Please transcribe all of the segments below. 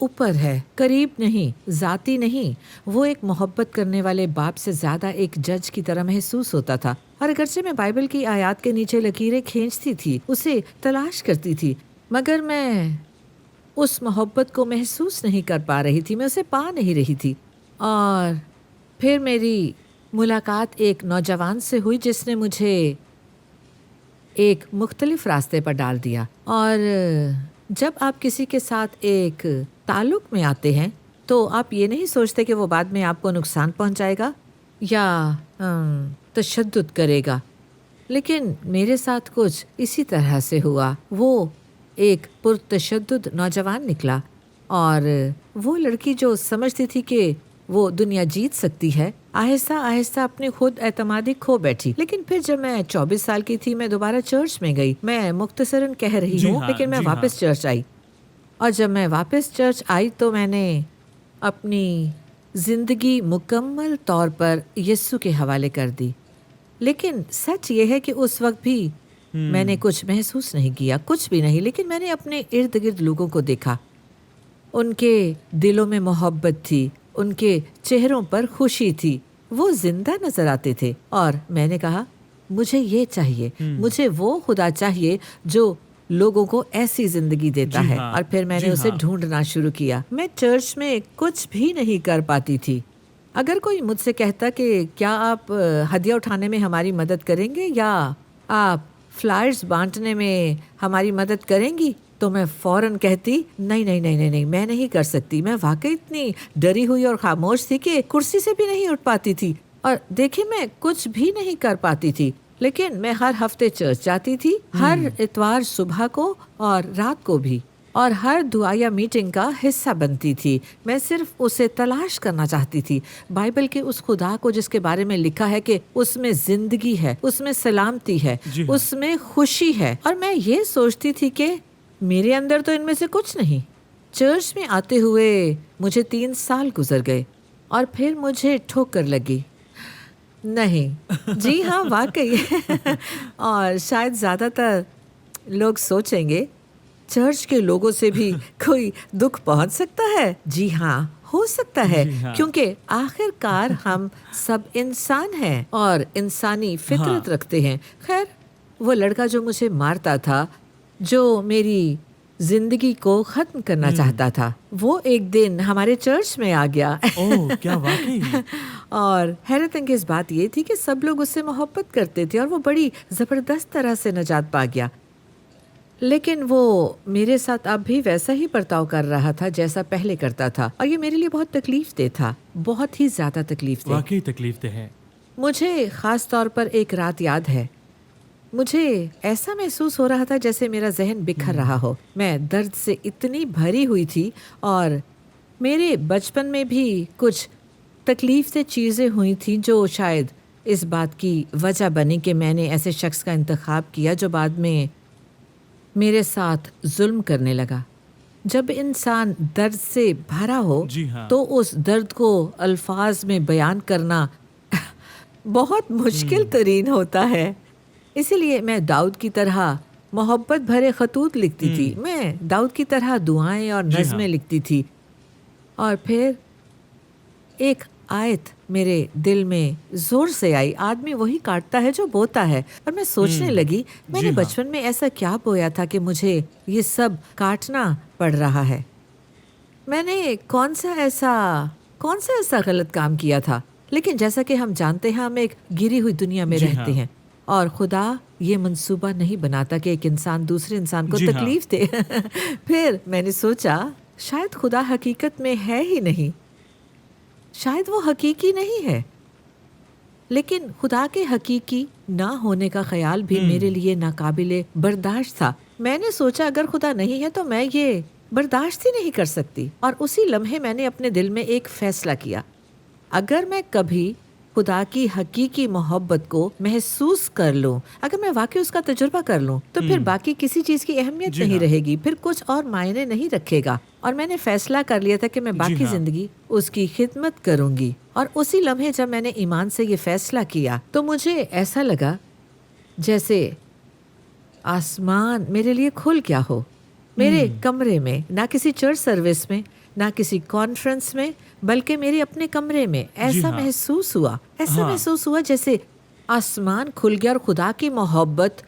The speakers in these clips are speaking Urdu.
اوپر ہے، قریب نہیں، ذاتی نہیں۔ وہ ایک محبت کرنے والے باپ سے زیادہ ایک جج کی طرح محسوس ہوتا تھا، اور اگرچہ میں بائبل کی آیات کے نیچے لکیریں کھینچتی تھی، اسے تلاش کرتی تھی، مگر میں اس محبت کو محسوس نہیں کر پا رہی تھی، میں اسے پا نہیں رہی تھی۔ اور پھر میری ملاقات ایک نوجوان سے ہوئی جس نے مجھے ایک مختلف راستے پر ڈال دیا۔ اور جب آپ کسی کے ساتھ ایک تعلق میں آتے ہیں تو آپ یہ نہیں سوچتے کہ وہ بعد میں آپ کو نقصان پہنچائے گا یا تشدد کرے گا، لیکن میرے ساتھ کچھ اسی طرح سے ہوا۔ وہ ایک پرتشدد نوجوان نکلا، اور وہ لڑکی جو سمجھتی تھی کہ وہ دنیا جیت سکتی ہے، آہستہ آہستہ اپنی خود اعتمادی کھو بیٹھی۔ لیکن پھر جب میں 24 سال کی تھی، میں دوبارہ چرچ میں گئی۔ میں مختصراً کہہ رہی ہوں، لیکن میں واپس چرچ آئی، اور جب میں واپس چرچ آئی تو میں نے اپنی زندگی مکمل طور پر یسوع کے حوالے کر دی۔ لیکن سچ یہ ہے کہ اس وقت بھی میں نے کچھ محسوس نہیں کیا، کچھ بھی نہیں، لیکن میں نے اپنے ارد گرد لوگوں کو دیکھا، ان کے دلوں میں محبت تھی، ان کے چہروں پر خوشی تھی، وہ زندہ نظر آتے تھے، اور میں نے کہا مجھے یہ چاہیے، مجھے وہ خدا چاہیے جو لوگوں کو ایسی زندگی دیتا ہے۔ اور پھر میں نے اسے ڈھونڈنا شروع کیا۔ میں چرچ میں کچھ بھی نہیں کر پاتی تھی۔ اگر کوئی مجھ سے کہتا کہ کیا آپ ہدیہ اٹھانے میں ہماری مدد کریں گے یا آپ فلائرز بانٹنے میں ہماری مدد کریں گی، تو میں فوراً کہتی نہیں، میں نہیں کر سکتی۔ میں واقعی اتنی ڈری ہوئی اور خاموش تھی کہ کرسی سے بھی نہیں اٹھ پاتی تھی، اور دیکھیں میں کچھ بھی نہیں کر پاتی تھی۔ لیکن میں ہر ہفتے چرچ جاتی تھی، ہر اتوار صبح کو اور رات کو بھی، اور ہر دعا یا میٹنگ کا حصہ بنتی تھی۔ میں صرف اسے تلاش کرنا چاہتی تھی، بائبل کے اس خدا کو جس کے بارے میں لکھا ہے کہ اس میں زندگی ہے، اس میں سلامتی ہے، اس میں خوشی ہے۔ اور میں یہ سوچتی تھی کہ میرے اندر تو ان میں سے کچھ نہیں۔ چرچ میں آتے ہوئے مجھے 3 سال گزر گئے، اور پھر مجھے ٹھوکر لگی۔ نہیں، جی ہاں، واقعی۔ اور شاید زیادہ تر لوگ سوچیں گے چرچ کے لوگوں سے بھی کوئی دکھ پہنچ سکتا ہے۔ جی ہاں، ہو سکتا ہے، کیونکہ آخر کار ہم سب انسان ہیں اور انسانی فطرت رکھتے ہیں۔ خیر، وہ لڑکا جو مجھے مارتا تھا، جو میری زندگی کو ختم کرنا چاہتا تھا، وہ ایک دن ہمارے چرچ میں آ گیا۔ کیا واقعی؟ اور حیرت انگیز بات یہ تھی کہ سب لوگ اس سے محبت کرتے تھے، اور وہ بڑی زبردست طرح سے نجات پا گیا۔ لیکن وہ میرے ساتھ اب بھی ویسا ہی برتاؤ کر رہا تھا جیسا پہلے کرتا تھا، اور یہ میرے لیے بہت تکلیف دہ تھا، بہت ہی زیادہ تکلیف دہ۔ واقعی تکلیف دہ ہے۔ مجھے خاص طور پر ایک رات یاد ہے، مجھے ایسا محسوس ہو رہا تھا جیسے میرا ذہن بکھر رہا ہو۔ میں درد سے اتنی بھری ہوئی تھی، اور میرے بچپن میں بھی کچھ تکلیف دہ چیزیں ہوئی تھیں جو شاید اس بات کی وجہ بنی کہ میں نے ایسے شخص کا انتخاب کیا جو بعد میں میرے ساتھ ظلم کرنے لگا۔ جب انسان درد سے بھرا ہو تو اس درد کو الفاظ میں بیان کرنا بہت مشکل ترین ہوتا ہے۔ اسی لیے میں داؤد کی طرح محبت بھرے خطوط لکھتی تھی، میں داؤد کی طرح دعائیں اور نظمیں لکھتی تھی، اور پھر ایک آیت میرے دل میں زور سے آئی، آدمی وہی کاٹتا ہے جو بوتا ہے۔ اور میں سوچنے لگی، میں نے بچپن میں ایسا کیا بویا تھا کہ مجھے یہ سب کاٹنا پڑ رہا ہے؟ میں نے کون سا ایسا غلط کام کیا تھا؟ لیکن جیسا کہ ہم جانتے ہیں، ہم ایک گری ہوئی دنیا میں رہتے ہیں، اور خدا یہ منصوبہ نہیں بناتا کہ ایک انسان دوسرے انسان کو تکلیف دے۔ پھر میں نے سوچا شاید خدا حقیقت میں ہے ہی نہیں، شاید وہ حقیقی نہیں ہے۔ لیکن خدا کے حقیقی نہ ہونے کا خیال بھی میرے لیے ناقابل برداشت تھا۔ میں نے سوچا اگر خدا نہیں ہے تو میں یہ برداشت ہی نہیں کر سکتی، اور اسی لمحے میں نے اپنے دل میں ایک فیصلہ کیا، اگر میں کبھی خدا کی حقیقی محبت کو محسوس کر لوں، اگر میں واقعی اس کا تجربہ کر لوں، تو پھر باقی کسی چیز کی اہمیت نہیں رہے گی، پھر کچھ اور معنی نہیں رکھے گا۔ اور میں نے فیصلہ کر لیا تھا کہ میں باقی زندگی اس کی خدمت کروں گی۔ اور اسی لمحے جب میں نے ایمان سے یہ فیصلہ کیا تو مجھے ایسا لگا جیسے آسمان میرے لیے کھل گیا ہو، میرے کمرے میں، نہ کسی چرچ سروس میں، نہ کسی کانفرنس میں، بلکہ میرے اپنے کمرے میں ایسا محسوس ہوا جیسے آسمان کھل گیا اور خدا کی محبت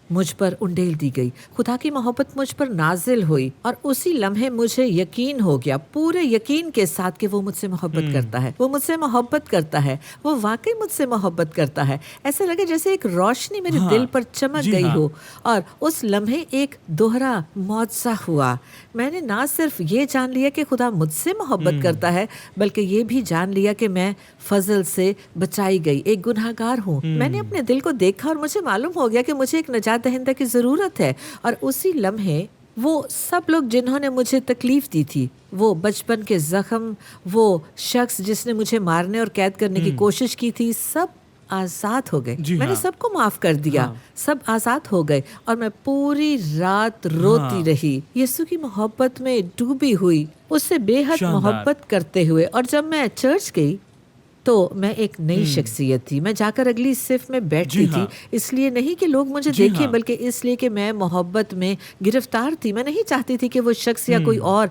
مجھ پر انڈیل دی گئی. خدا کی محبت مجھ پر نازل ہوئی اور اسی لمحے مجھے یقین ہو گیا، پورے یقین کے ساتھ، کہ وہ مجھ سے محبت کرتا ہے، وہ مجھ سے محبت کرتا ہے، وہ واقعی مجھ سے محبت کرتا ہے. ایسا لگا جیسے ایک روشنی میرے دل پر چمک گئی ہو. اور اس لمحے ایک دوہرا معجزہ ہوا. میں نے نہ صرف یہ جان لیا کہ خدا مجھ سے محبت کرتا ہے، بلکہ یہ بھی جان لیا کہ میں فضل سے بچائی گئی، ایک گناہگار ہوں. میں نے اپنے دل کو دیکھا اور مجھے معلوم ہو گیا کہ مجھے ایک نجات دہندہ کی ضرورت ہے. اور اسی لمحے وہ سب لوگ جنہوں نے مجھے تکلیف دی تھی، وہ بچپن کے زخم، وہ شخص جس نے مجھے مارنے اور قید کرنے کی کوشش کی تھی، سب آزاد ہو گئے. میں نے سب کو معاف کر دیا، سب آزاد ہو گئے. اور میں پوری رات روتی رہی، یسوع کی محبت میں ڈوبی ہوئی، اس سے بے حد محبت کرتے ہوئے. اور جب میں چرچ گئی تو میں ایک نئی شخصیت تھی. میں جا کر اگلی صف میں بیٹھتی تھی، اس لیے نہیں کہ لوگ مجھے دیکھیں، بلکہ اس لیے کہ میں محبت میں گرفتار تھی. میں نہیں چاہتی تھی کہ وہ شخص یا کوئی اور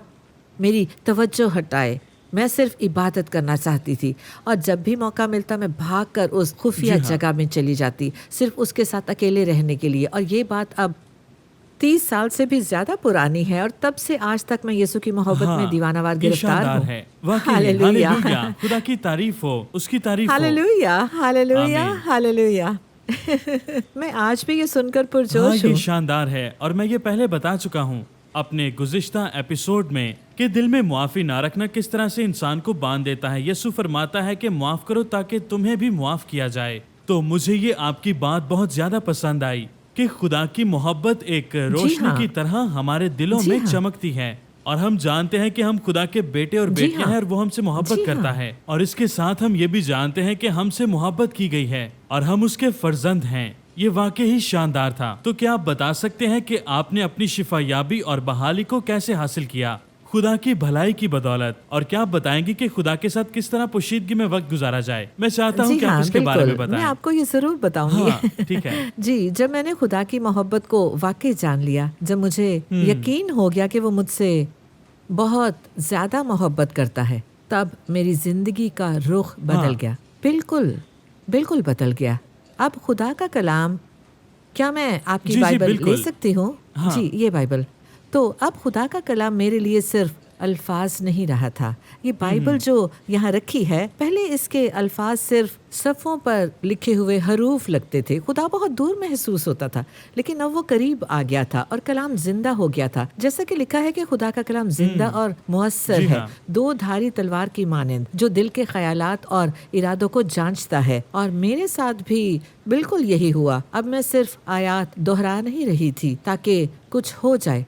میری توجہ ہٹائے. میں صرف عبادت کرنا چاہتی تھی. اور جب بھی موقع ملتا میں بھاگ کر اس خفیہ جگہ میں چلی جاتی، صرف اس کے ساتھ اکیلے رہنے کے لیے. اور یہ بات اب 30 سال سے بھی زیادہ پرانی ہے، اور تب سے آج تک میں یسوع کی محبت میں دیوانہ وار گرفتار ہوں. ہاللویا، خدا کی تعریف ہو، اس کی تعریف ہو. Hallelujah, hallelujah, hallelujah. میں آج بھی یہ سن کر پرجوش ہوں. یہ شاندار ہے. اور میں یہ پہلے بتا چکا ہوں اپنے گزشتہ ایپیسوڈ میں کہ دل میں معافی نہ رکھنا کس طرح سے انسان کو باندھ دیتا ہے. یسوع فرماتا ہے کہ معاف کرو تاکہ تمہیں بھی معاف کیا جائے. تو مجھے یہ آپ کی بات بہت زیادہ پسند آئی کہ خدا کی محبت ایک روشنی کی طرح ہمارے دلوں میں چمکتی ہے، اور ہم جانتے ہیں کہ ہم خدا کے بیٹے اور بیٹیاں ہیں، اور وہ ہم سے محبت کرتا ہے. اور اس کے ساتھ ہم یہ بھی جانتے ہیں کہ ہم سے محبت کی گئی ہے اور ہم اس کے فرزند ہیں. یہ واقعی ہی شاندار تھا. تو کیا آپ بتا سکتے ہیں کہ آپ نے اپنی شفا یابی اور بحالی کو کیسے حاصل کیا؟ خدا کی بھلائی کی بدولت. اور کیا آپ بتائیں گے کہ خدا کے ساتھ کس طرح پوشیدگی میں وقت گزارا جائے؟ میں چاہتا ہوں کہ آپ اس کے بارے میں بتائیں. میں آپ کو یہ ضرور بتاؤں گی. ٹھیک ہے. جی، جب میں نے خدا کی محبت کو واقعی جان لیا، جب مجھے یقین ہو گیا کہ وہ مجھ سے بہت زیادہ محبت کرتا ہے، تب میری زندگی کا رخ بدل گیا. بالکل بدل گیا. اب خدا کا کلام، کیا میں آپ کی بائبل لے سکتی ہوں؟ جی، یہ بائبل. تو اب خدا کا کلام میرے لیے صرف الفاظ نہیں رہا تھا. یہ بائبل جو یہاں رکھی ہے، پہلے اس کے الفاظ صرف صفوں پر لکھے ہوئے حروف لگتے تھے. خدا بہت دور محسوس ہوتا تھا، لیکن اب وہ قریب آ گیا تھا اور کلام زندہ ہو گیا تھا. جیسا کہ لکھا ہے کہ خدا کا کلام زندہ اور مؤثر ہے، 2 دھاری تلوار کی مانند، جو دل کے خیالات اور ارادوں کو جانچتا ہے. اور میرے ساتھ بھی بالکل یہی ہوا. اب میں صرف آیات دہرا نہیں رہی تھی تاکہ کچھ ہو جائے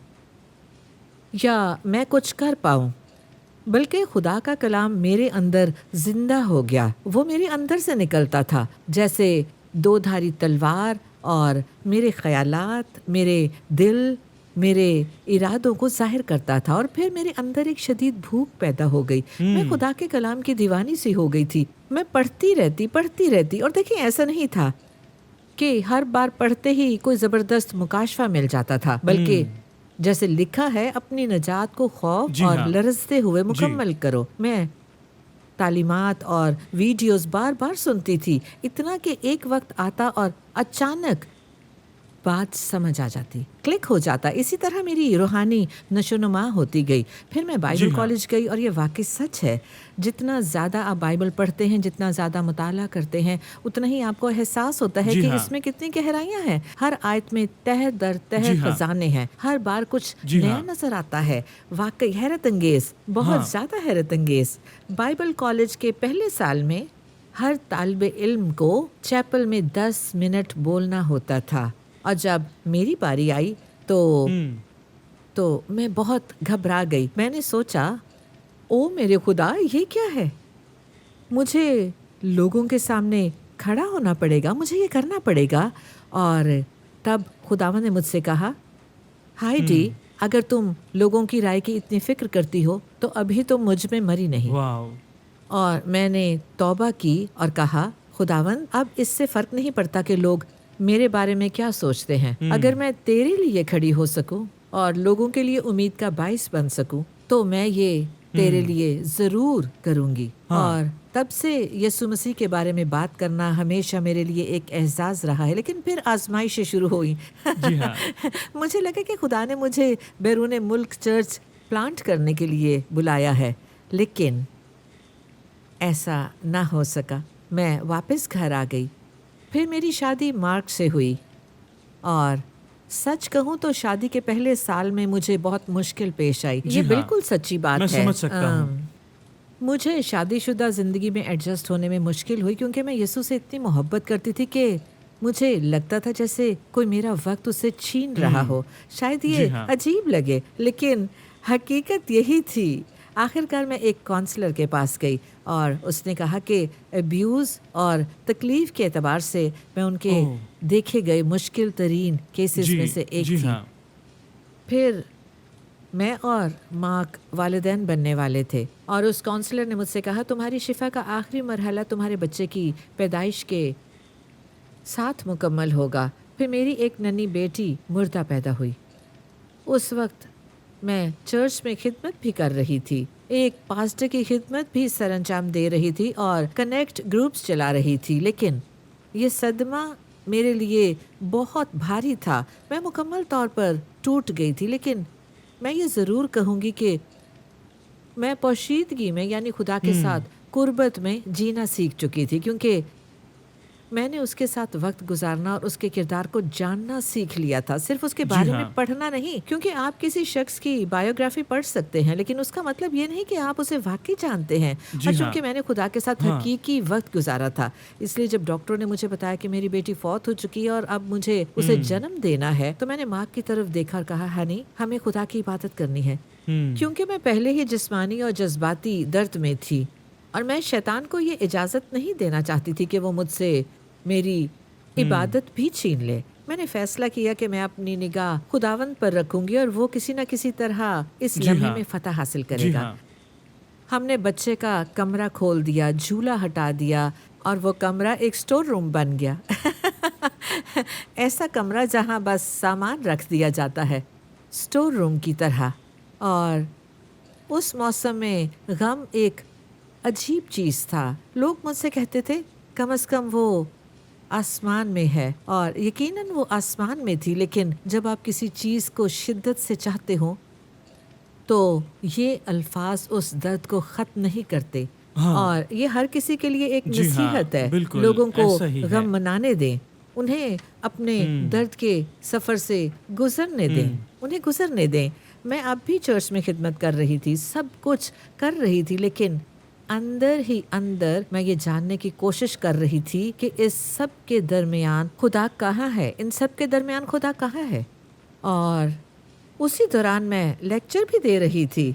یا میں کچھ کر پاؤں، بلکہ خدا کا کلام میرے اندر زندہ ہو گیا. وہ میرے اندر سے نکلتا تھا جیسے 2 دھاری تلوار، اور میرے خیالات، میرے دل، میرے ارادوں کو ظاہر کرتا تھا. اور پھر میرے اندر ایک شدید بھوک پیدا ہو گئی. میں خدا کے کلام کی دیوانی سی ہو گئی تھی. میں پڑھتی رہتی. اور دیکھیں، ایسا نہیں تھا کہ ہر بار پڑھتے ہی کوئی زبردست مکاشفہ مل جاتا تھا، بلکہ جیسے لکھا ہے، اپنی نجات کو خوف اور لرزتے ہوئے مکمل کرو. میں تعلیمات اور ویڈیوز بار بار سنتی تھی، اتنا کہ ایک وقت آتا اور اچانک بات سمجھ آ جاتی، کلک ہو جاتا. اسی طرح میری روحانی نشو نما ہوتی گئی. پھر میں بائبل کالج گئی، اور یہ واقعی سچ ہے، جتنا زیادہ آپ بائبل پڑھتے ہیں، جتنا زیادہ مطالعہ کرتے ہیں، اتنا ہی آپ کو احساس ہوتا ہے کہ اس میں کتنی گہرائیاں ہیں. ہر آیت میں تہہ در تہہ خزانے ہیں. ہر بار کچھ نیا نظر آتا ہے. واقعی حیرت انگیز، بہت زیادہ حیرت انگیز. بائبل کالج کے پہلے سال میں ہر طالب علم کو چیپل میں 10 منٹ بولنا ہوتا تھا. اور جب میری باری آئی تو میں بہت گھبرا گئی. میں نے سوچا، او میرے خدا، یہ کیا ہے؟ مجھے لوگوں کے سامنے کھڑا ہونا پڑے گا، مجھے یہ کرنا پڑے گا. اور تب خداوند نے مجھ سے کہا، ہائیڈی، اگر تم لوگوں کی رائے کی اتنی فکر کرتی ہو تو ابھی تم مجھ میں مری نہیں. اور میں نے توبہ کی اور کہا، خداوند، اب اس سے فرق نہیں پڑتا کہ لوگ میرے بارے میں کیا سوچتے ہیں. اگر میں تیرے لیے کھڑی ہو سکوں اور لوگوں کے لیے امید کا باعث بن سکوں تو میں یہ تیرے لیے ضرور کروں گی. اور تب سے یسوع مسیح کے بارے میں بات کرنا ہمیشہ میرے لیے ایک اعزاز رہا ہے. لیکن پھر آزمائشیں شروع ہوئی. جی ہاں. مجھے لگا کہ خدا نے مجھے بیرون ملک چرچ پلانٹ کرنے کے لیے بلایا ہے، لیکن ایسا نہ ہو سکا. میں واپس گھر آ گئی. پھر میری شادی مارک سے ہوئی، اور سچ کہوں تو شادی کے پہلے سال میں مجھے بہت مشکل پیش آئی. جی یہ ہاں، بالکل سچی بات ہے. میں سمجھ سکتا ہوں. مجھے شادی شدہ زندگی میں ایڈجسٹ ہونے میں مشکل ہوئی، کیونکہ میں یسوع سے اتنی محبت کرتی تھی کہ مجھے لگتا تھا جیسے کوئی میرا وقت اسے چھین رہا ہو. شاید یہ جی ہاں. عجیب لگے، لیکن حقیقت یہی تھی. آخرکار میں ایک کونسلر کے پاس گئی اور اس نے کہا کہ ابیوز اور تکلیف کے اعتبار سے میں ان کے دیکھے گئے مشکل ترین کیسز میں سے ایک تھی. پھر میں اور مارک والدین بننے والے تھے، اور اس کونسلر نے مجھ سے کہا تمہاری شفا کا آخری مرحلہ تمہارے بچے کی پیدائش کے ساتھ مکمل ہوگا. پھر میری ایک ننھی بیٹی مردہ پیدا ہوئی. اس وقت میں چرچ میں خدمت بھی کر رہی تھی، ایک پاسٹر کی خدمت بھی سر انجام دے رہی تھی اور کنیکٹ گروپس چلا رہی تھی. لیکن یہ صدمہ میرے لیے بہت بھاری تھا. میں مکمل طور پر ٹوٹ گئی تھی. لیکن میں یہ ضرور کہوں گی کہ میں پوشیدگی میں یعنی خدا کے ساتھ قربت میں جینا سیکھ چکی تھی، کیونکہ میں نے اس کے ساتھ وقت گزارنا اور اس کے کردار کو جاننا سیکھ لیا تھا. صرف اس کے بارے میں پڑھنا نہیں، کیونکہ آپ کسی شخص کی بایوگرافی پڑھ سکتے ہیں، لیکن اس کا مطلب یہ نہیں کہ آپ اسے واقعی جانتے ہیں. اور چونکہ میں نے خدا کے ساتھ حقیقی وقت گزارا تھا، اس لیے جب ڈاکٹروں نے مجھے بتایا کہ میری بیٹی فوت ہو چکی ہے اور اب مجھے اسے جنم دینا ہے، تو میں نے ماں کی طرف دیکھا اور کہا ہنی ہمیں خدا کی عبادت کرنی ہے. کیونکہ میں پہلے ہی جسمانی اور جذباتی درد میں تھی، اور میں شیطان کو یہ اجازت نہیں دینا چاہتی تھی کہ وہ مجھ سے میری عبادت بھی چھین لے. میں نے فیصلہ کیا کہ میں اپنی نگاہ خداوند پر رکھوں گی اور وہ کسی نہ کسی طرح اس لمحے میں فتح حاصل کرے گا. ہم نے بچے کا کمرہ کھول دیا، جھولا ہٹا دیا، اور وہ کمرہ ایک سٹور روم بن گیا. ایسا کمرہ جہاں بس سامان رکھ دیا جاتا ہے، سٹور روم کی طرح. اور اس موسم میں غم ایک عجیب چیز تھا. لوگ مجھ سے کہتے تھے کم از کم وہ آسمان میں ہے، اور یقیناً وہ آسمان میں تھی. لیکن جب آپ کسی چیز کو شدت سے چاہتے ہوں تو یہ الفاظ اس درد کو ختم نہیں کرتے. اور یہ ہر کسی کے لیے ایک نصیحت ہے. لوگوں کو غم منانے دیں، انہیں اپنے درد کے سفر سے گزرنے دیں، انہیں گزرنے دیں. میں اب بھی چرچ میں خدمت کر رہی تھی، سب کچھ کر رہی تھی، لیکن اندر ہی اندر میں یہ جاننے کی کوشش کر رہی تھی کہ اس سب کے درمیان خدا کہاں ہے، ان سب کے درمیان خدا کہاں ہے. اور اسی دوران میں لیکچر بھی دے رہی تھی،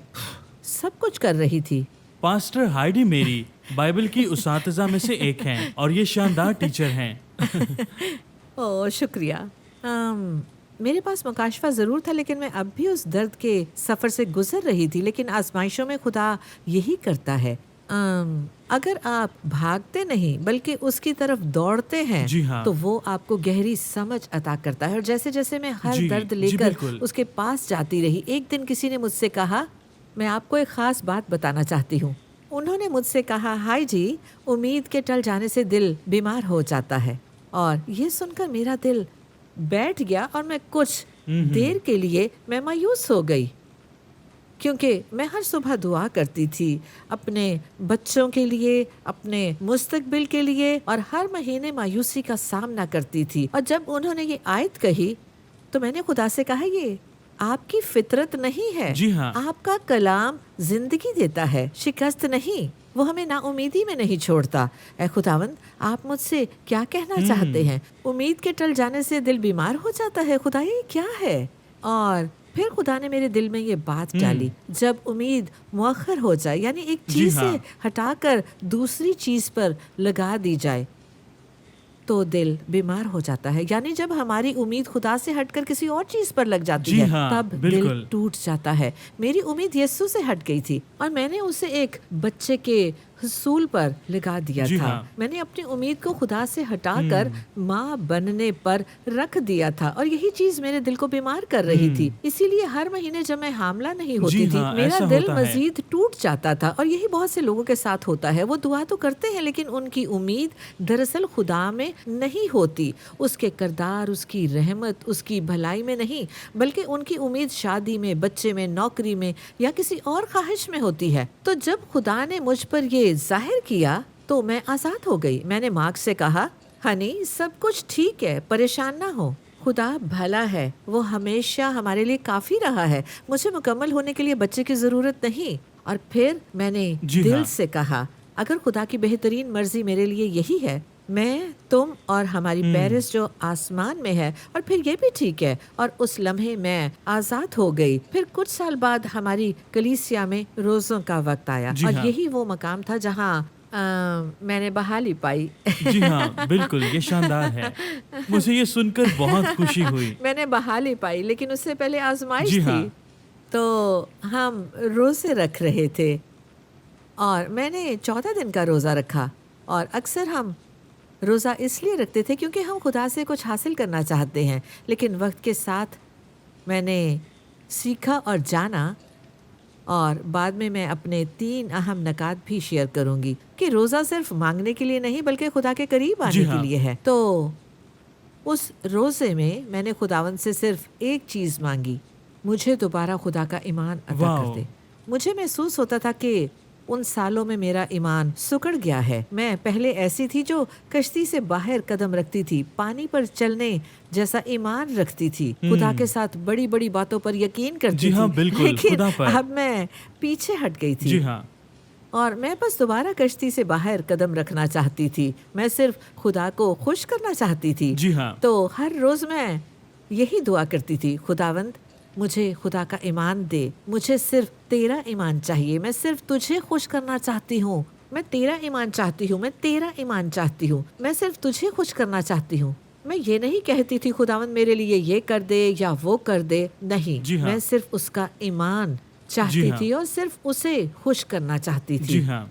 سب کچھ کر رہی تھی. پاسٹر ہائیڈی میری بائبل کی اساتذہ میں سے ایک ہیں اور یہ شاندار ٹیچر ہیں. اوہ شکریہ. میرے پاس مکاشفہ ضرور تھا، لیکن میں اب بھی اس درد کے سفر سے گزر رہی تھی. لیکن آزمائشوں میں خدا یہی کرتا ہے، اگر آپ بھاگتے نہیں بلکہ اس کی طرف دوڑتے ہیں تو وہ آپ کو گہری سمجھ عطا کرتا ہے. اور جیسے جیسے میں ہر درد لے کر اس کے پاس جاتی رہی، ایک دن کسی نے مجھ سے کہا میں آپ کو ایک خاص بات بتانا چاہتی ہوں. انہوں نے مجھ سے کہا ہائی جی، امید کے ٹل جانے سے دل بیمار ہو جاتا ہے. اور یہ سن کر میرا دل بیٹھ گیا اور میں کچھ دیر کے لیے میں مایوس ہو گئی، کیونکہ میں ہر صبح دعا کرتی تھی اپنے بچوں کے لیے، اپنے مستقبل کے لیے، اور ہر مہینے مایوسی کا سامنا کرتی تھی. اور جب انہوں نے یہ آیت کہی تو میں نے خدا سے کہا یہ آپ کی فطرت نہیں ہے. آپ کا کلام زندگی دیتا ہے، شکست نہیں. وہ ہمیں نا امیدی میں نہیں چھوڑتا. اے خداوند، آپ مجھ سے کیا کہنا چاہتے ہیں؟ امید کے ٹل جانے سے دل بیمار ہو جاتا ہے. خدا یہ کیا ہے؟ اور پھر خدا نے میرے دل میں یہ بات ڈالی، جب امید مؤخر ہو جائے، یعنی ایک چیز سے ہٹا کر دوسری چیز پر لگا دی جائے، تو دل بیمار ہو جاتا ہے. یعنی جب ہماری امید خدا سے ہٹ کر کسی اور چیز پر لگ جاتی ہے تب دل ٹوٹ جاتا ہے. میری امید یسوع سے ہٹ گئی تھی اور میں نے اسے ایک بچے کے حصول پر لگا دیا جی تھا۔ ہاں۔ میں نے اپنی امید کو خدا سے ہٹا کر ماں بننے پر رکھ دیا تھا اور یہی چیز میرے دل کو بیمار کر رہی تھی۔ اسی لیے ہر مہینے جب میں حاملہ نہیں ہوتی جی تھی ہاں، میرا ایسا دل ہوتا ہے۔ مزید ٹوٹ جاتا تھا، اور یہی بہت سے لوگوں کے ساتھ ہوتا ہے۔ وہ دعا تو کرتے ہیں لیکن ان کی امید دراصل خدا میں نہیں ہوتی، اس کے کردار، اس کی رحمت، اس کی بھلائی میں نہیں، بلکہ ان کی امید شادی میں، بچے میں، نوکری میں یا کسی اور خواہش میں ہوتی ہے۔ تو جب خدا نے مجھ پر یہ ظاہر کیا تو میں آزاد ہو گئی۔ میں نے مارک سے کہا، ہنی سب کچھ ٹھیک ہے، پریشان نہ ہو، خدا بھلا ہے، وہ ہمیشہ ہمارے لیے کافی رہا ہے، مجھے مکمل ہونے کے لیے بچے کی ضرورت نہیں۔ اور پھر میں نے جی دل ہاں۔ سے کہا، اگر خدا کی بہترین مرضی میرے لیے یہی ہے، میں، تم اور ہماری پیرس جو آسمان میں ہے، اور پھر یہ بھی ٹھیک ہے۔ اور اس لمحے میں آزاد ہو گئی۔ پھر کچھ سال بعد ہماری کلیسیا میں روزوں کا وقت آیا، جی اور ہاں۔ یہی وہ مقام تھا جہاں میں نے بحالی پائی۔ جی ہاں، بالکل، یہ شاندار ہے۔ مجھے یہ سن کر بہت خوشی ہوئی۔ میں نے بحالی پائی، لیکن اس سے پہلے آزمائش جی تھی۔ ہاں۔ تو ہم روزے رکھ رہے تھے اور میں نے 14 دن کا روزہ رکھا، اور اکثر ہم روزہ اس لیے رکھتے تھے کیونکہ ہم خدا سے کچھ حاصل کرنا چاہتے ہیں، لیکن وقت کے ساتھ میں نے سیکھا اور جانا، اور بعد میں اپنے 3 اہم نکات بھی شیئر کروں گی کہ روزہ صرف مانگنے کے لیے نہیں بلکہ خدا کے قریب آنے جی کے ہاں۔ لیے ہے۔ تو اس روزے میں نے خداوند سے صرف ایک چیز مانگی، مجھے دوبارہ خدا کا ایمان عطا کر دے۔ مجھے محسوس ہوتا تھا کہ ان سالوں میں میرا ایمان سکڑ گیا ہے۔ میں پہلے ایسی تھی جو کشتی سے باہر قدم رکھتی تھی، پانی پر چلنے جیسا ایمان رکھتی تھی، خدا کے ساتھ بڑی بڑی باتوں پر یقین کرتی جی ہاں، تھی، بالکل، لیکن خدا پر۔ اب میں پیچھے ہٹ گئی تھی۔ جی ہاں۔ اور میں بس دوبارہ کشتی سے باہر قدم رکھنا چاہتی تھی، میں صرف خدا کو خوش کرنا چاہتی تھی۔ جی ہاں۔ تو ہر روز میں یہی دعا کرتی تھی، خداوند مجھے خدا کا ایمان دے، مجھے صرف تیرا ایمان چاہیے، میں صرف تجھے خوش کرنا چاہتی ہوں، میں تیرا ایمان چاہتی ہوں، میں تیرا ایمان چاہتی ہوں، میں صرف تجھے خوش کرنا چاہتی ہوں۔ میں یہ نہیں کہتی تھی خداوند میرے لیے یہ کر دے یا وہ کر دے، نہیں، جی ہاں۔ میں صرف اس کا ایمان چاہتی جی ہاں۔ تھی اور صرف اسے خوش کرنا چاہتی تھی۔ جی ہاں۔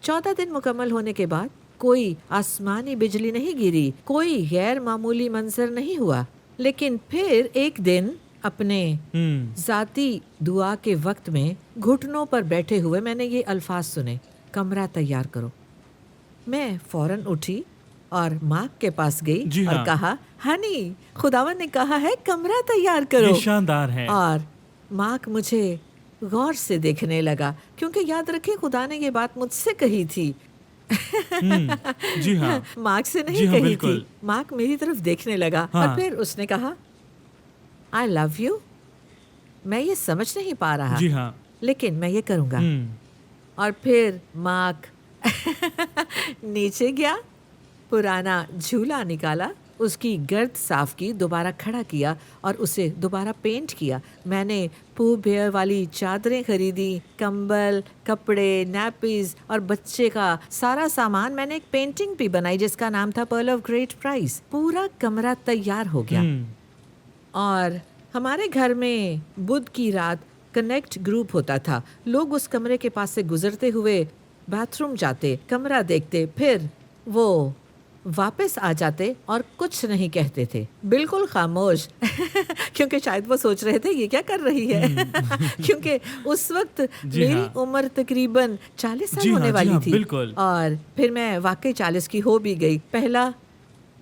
14 دن مکمل ہونے کے بعد کوئی آسمانی بجلی نہیں گری، کوئی غیر معمولی منظر نہیں ہوا، لیکن پھر ایک دن اپنے ذاتی دعا کے وقت میں گھٹنوں پر بیٹھے ہوئے میں نے یہ الفاظ سنے، کمرہ تیار کرو۔ میں فوراً اٹھی اور ماں کے پاس گئی جی اور ہاں۔ کہا، ہنی خداوند نے کہا ہے کمرہ تیار کرو۔ یہ شاندار ہے۔ اور ماک مجھے غور سے دیکھنے لگا، کیونکہ یاد رکھے خدا نے یہ بات مجھ سے کہی تھی، جی ہاں۔ ماک سے جی نہیں ہاں، کہی بالکل۔ تھی۔ ماک میری طرف دیکھنے لگا ہاں۔ اور پھر اس نے کہا، I love you۔ میں یہ سمجھ نہیں پا رہا، جی ہاں۔ لیکن میں یہ کروں گا۔ اور پھر ماک نیچے گیا، پرانا جھولا نکالا، اس کی گرد صاف کی، دوبارہ کھڑا کیا اور اسے دوبارہ پینٹ کیا۔ میں نے پو بیئر والی چادریں خریدی، کمبل، کپڑے، نیپیز اور بچے کا سارا سامان۔ میں نے ایک پینٹنگ بھی بنائی جس کا نام تھا پرل آف گریٹ پرائز۔ پورا کمرہ تیار ہو گیا، اور ہمارے گھر میں بدھ کی رات کنیکٹ گروپ ہوتا تھا۔ لوگ اس کمرے کے پاس سے گزرتے ہوئے باتھ روم جاتے، کمرہ دیکھتے، پھر وہ واپس آ جاتے اور کچھ نہیں کہتے تھے، بالکل خاموش، کیونکہ شاید وہ سوچ رہے تھے یہ کیا کر رہی ہے، کیونکہ اس وقت میری عمر تقریباً 40 سال ہونے والی تھی، اور پھر میں واقعی 40 کی ہو بھی گئی۔ پہلا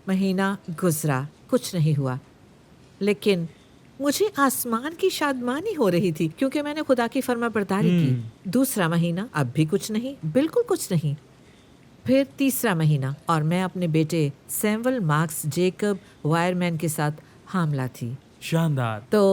مہینہ گزرا، کچھ نہیں ہوا، لیکن مجھے آسمان کی شادمانی ہو رہی تھی کیونکہ میں نے خدا کی فرما برداری کی۔ دوسرا مہینہ، اب بھی کچھ نہیں، بالکل کچھ نہیں۔ پھر تیسرا مہینہ، اور میں اپنے بیٹے سیمول مارکس جیکب وائرمین کے ساتھ حاملہ تھی۔ شاندار۔ تو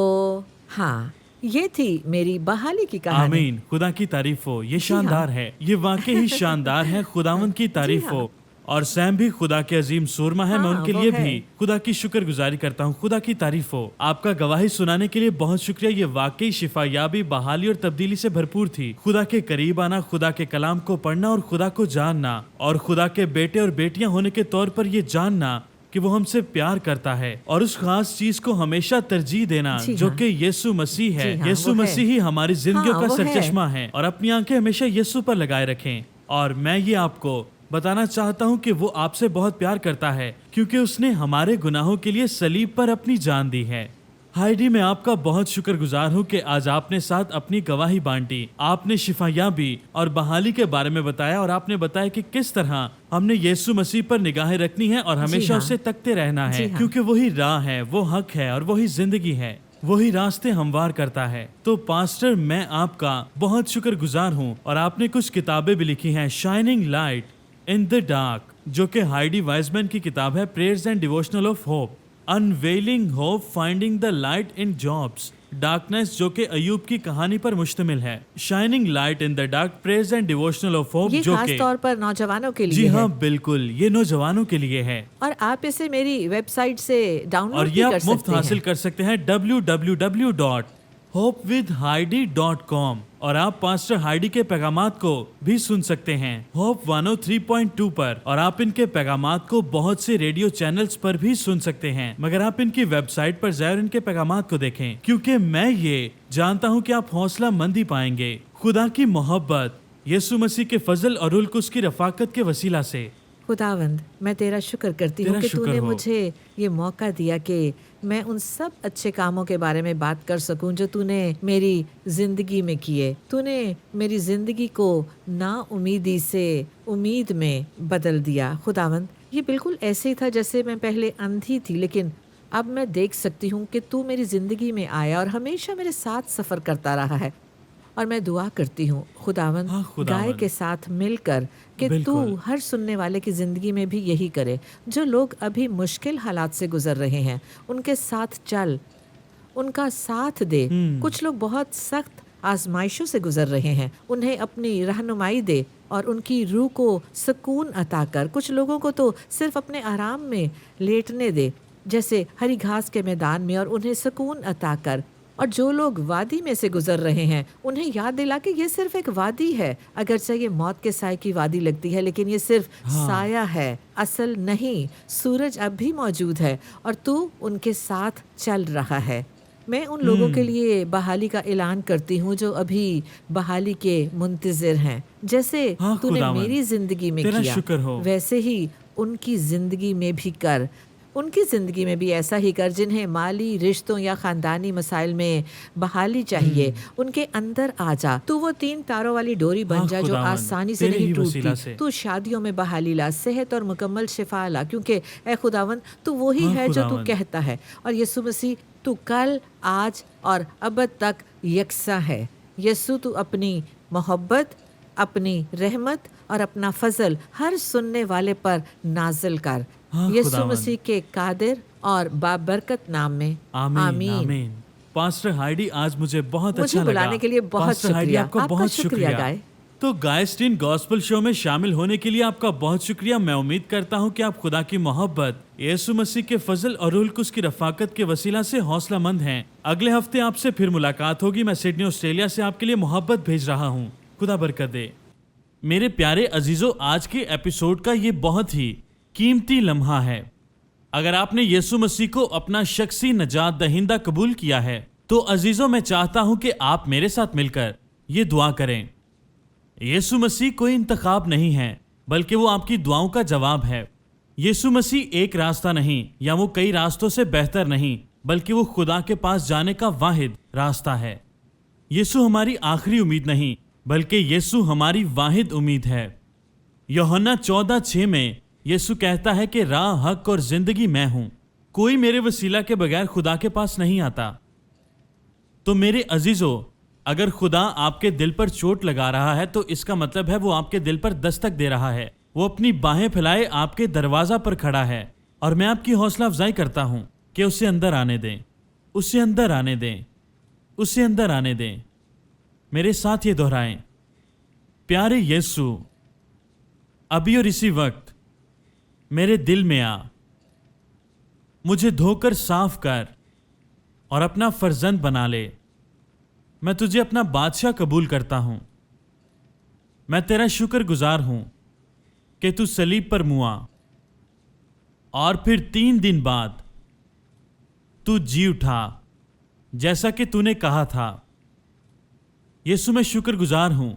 ہاں، یہ تھی میری بحالی کی کہانی۔ آمین، خدا کی تعریف ہو، یہ شاندار ہے، یہ واقعی ہی شاندار ہے، خداوند کی تعریف ہو۔ اور سیم بھی خدا کے عظیم سورما ہے، میں ان کے لیے بھی خدا کی شکر گزاری کرتا ہوں، خدا کی تعریف ہو۔ آپ کا گواہی سنانے کے لیے بہت شکریہ، یہ واقعی شفا یابی، بحالی اور تبدیلی سے بھرپور تھی۔ خدا کے قریب آنا، خدا کے کلام کو پڑھنا اور خدا کو جاننا، اور خدا کے بیٹے اور بیٹیاں ہونے کے طور پر یہ جاننا کہ وہ ہم سے پیار کرتا ہے، اور اس خاص چیز کو ہمیشہ ترجیح دینا جو کہ یسوع مسیح ہے۔ یسوع مسیح ہی ہماری زندگیوں کا سرچشمہ ہے، اور اپنی آنکھیں ہمیشہ یسوع پر لگائے رکھیں۔ اور میں یہ آپ کو بتانا چاہتا ہوں کہ وہ آپ سے بہت پیار کرتا ہے کیونکہ اس نے ہمارے گناہوں کے لیے صلیب پر اپنی جان دی ہے۔ ہائیڈی، میں آپ کا بہت شکر گزار ہوں کہ آج آپ نے ساتھ اپنی گواہی بانٹی۔ آپ نے شفا یابی اور بحالی کے بارے میں بتایا، اور آپ نے بتایا کہ کس طرح ہم نے یسوع مسیح پر نگاہیں رکھنی ہے اور ہمیشہ اسے تکتے رہنا ہے، کیونکہ وہی راہ ہے، وہ حق ہے اور وہی زندگی ہے، وہی راستے ہموار کرتا ہے۔ تو پاسٹر، میں آپ کا بہت شکر گزار ہوں، اور آپ نے کچھ کتابیں بھی لکھی ہیں، shining light in the dark, جو کہ ہائیڈی وائزمین کی کتاب ہے، prayers and devotional of hope, unveiling hope, finding the light in Job's darkness, جو کہ ایوب کی کہانی پر مشتمل ہے۔ Shining light in the dark, prayers and devotional of hope, یہ جو خاص کہ طور پر نوجوانوں کے لیے جی ہاں ہے، بالکل، یہ نوجوانوں کے لیے ہے، اور آپ اسے میری ویب سائٹ سے ڈاؤن اور لوڈ یہ بھی کر آپ مفت سکتے حاصل ہیں۔ کر سکتے ہیں www.hopewithheidi.com، اور آپ پاسٹر ہائیڈی کے پیغامات کو بھی سن سکتے ہیں ہوپ 103.2 پر، اور آپ ان کے پیغامات کو بہت سے ریڈیو چینلز پر بھی سن سکتے ہیں، مگر آپ ان کی ویب سائٹ پر جائیں اور ان کے پیغامات کو دیکھیں، کیونکہ میں یہ جانتا ہوں کہ آپ حوصلہ مندی پائیں گے خدا کی محبت، یسوع مسیح کے فضل اور روح القدس کی رفاقت کے وسیلہ سے۔ خداوند، میں تیرا شکر کرتی ہوں تیرا کہ تو شکر نے ہو۔ مجھے یہ موقع دیا کہ میں ان سب اچھے کاموں کے بارے میں بات کر سکوں جو تو نے میری زندگی میں کیے۔ تو نے میری زندگی کو نا امیدی سے امید میں بدل دیا۔ خداوند، یہ بالکل ایسے ہی تھا جیسے میں پہلے اندھی تھی، لیکن اب میں دیکھ سکتی ہوں کہ تو میری زندگی میں آیا اور ہمیشہ میرے ساتھ سفر کرتا رہا ہے، اور میں دعا کرتی ہوں خداوند، ہاں خداوند، گائے کے ساتھ مل کر کہ تو بالکل۔ ہر سننے والے کی زندگی میں بھی یہی کرے۔ جو لوگ ابھی مشکل حالات سے گزر رہے ہیں، ان کے ساتھ چل، ان کا ساتھ دے۔ کچھ لوگ بہت سخت آزمائشوں سے گزر رہے ہیں، انہیں اپنی رہنمائی دے اور ان کی روح کو سکون عطا کر۔ کچھ لوگوں کو تو صرف اپنے آرام میں لیٹنے دے، جیسے ہری گھاس کے میدان میں، اور انہیں سکون عطا کر۔ اور جو لوگ وادی میں سے گزر رہے ہیں، انہیں یاد دلا کہ یہ صرف ایک وادی ہے، اگرچہ یہ موت کے سائے کی وادی لگتی ہے، لیکن یہ صرف سایہ ہے، اصل نہیں۔ سورج اب بھی موجود ہے اور تو ان کے ساتھ چل رہا ہے۔ میں ان لوگوں کے لیے بحالی کا اعلان کرتی ہوں جو ابھی بحالی کے منتظر ہیں، جیسے ہاں تو نے خداوند، میری زندگی میں تیرا کیا، شکر ہو۔ ویسے ہی ان کی زندگی میں بھی کر۔ ان کی زندگی میں بھی ایسا ہی کر، جنہیں مالی، رشتوں یا خاندانی مسائل میں بحالی چاہیے، ان کے اندر آ جا۔ تو وہ 3 تاروں والی ڈوری بن جا جو خداوند، آسانی سے تیرے نہیں ہی ٹوٹتی۔ وسیلہ سے۔ تو شادیوں میں بحالی لا، صحت اور مکمل شفا لا، کیونکہ اے خداوند تو وہی ہاں ہے جو تو خداوند، کہتا ہے، اور یسوع مسیح تو کل، آج اور ابد تک یکساں ہے۔ یسوع تو اپنی محبت، اپنی رحمت اور اپنا فضل ہر سننے والے پر نازل کر، ہاں یسوع خداوند۔ مسیح کے قادر اور بابرکت نام میں، آمین آمین۔ پاسٹر ہائیڈی، آج مجھے بہت مجھے اچھا لگا۔ بلانے کے لیے بہت پاسٹر ہائیڈی، شکریہ۔ آپ کا آپ کا بہت شکریہ گائے۔ تو گائسٹین گاسپل شو میں شامل ہونے کے لیے آپ کا بہت شکریہ۔ میں امید کرتا ہوں کہ آپ خدا کی محبت، یسوع مسیح کے فضل اور روح القدس کی رفاقت کے وسیلہ سے حوصلہ مند ہیں۔ اگلے ہفتے آپ سے پھر ملاقات ہوگی۔ میں سڈنی آسٹریلیا سے آپ کے لیے محبت بھیج رہا ہوں۔ خدا برکت دے۔ میرے پیارے عزیزو، آج کے ایپیسوڈ کا یہ بہت ہی قیمتی لمحہ ہے۔ اگر آپ نے یسوع مسیح کو اپنا شخصی نجات دہندہ قبول کیا ہے تو عزیزو، میں چاہتا ہوں کہ آپ میرے ساتھ مل کر یہ دعا کریں۔ یسوع مسیح کوئی انتخاب نہیں ہے، بلکہ وہ آپ کی دعاؤں کا جواب ہے۔ یسوع مسیح ایک راستہ نہیں، یا وہ کئی راستوں سے بہتر نہیں، بلکہ وہ خدا کے پاس جانے کا واحد راستہ ہے۔ یسوع ہماری آخری امید نہیں، بلکہ یسوع ہماری واحد امید ہے۔ یوحنا 14:6 میں یسوع کہتا ہے کہ راہ، حق اور زندگی میں ہوں، کوئی میرے وسیلہ کے بغیر خدا کے پاس نہیں آتا۔ تو میرے عزیزو، اگر خدا آپ کے دل پر چوٹ لگا رہا ہے تو اس کا مطلب ہے وہ آپ کے دل پر دستک دے رہا ہے۔ وہ اپنی باہیں پھیلائے آپ کے دروازہ پر کھڑا ہے، اور میں آپ کی حوصلہ افزائی کرتا ہوں کہ اسے اندر آنے دیں، اسے اندر آنے دیں، اسے اندر آنے دیں۔ میرے ساتھ یہ دہرائیں، پیارے یسوع، ابھی اور اسی وقت میرے دل میں آ، مجھے دھو کر صاف کر اور اپنا فرزند بنا لے۔ میں تجھے اپنا بادشاہ قبول کرتا ہوں۔ میں تیرا شکر گزار ہوں کہ تو صلیب پر موا، اور پھر 3 دن بعد تو جی اٹھا، جیسا کہ تو نے کہا تھا۔ یسوع، میں شکر گزار ہوں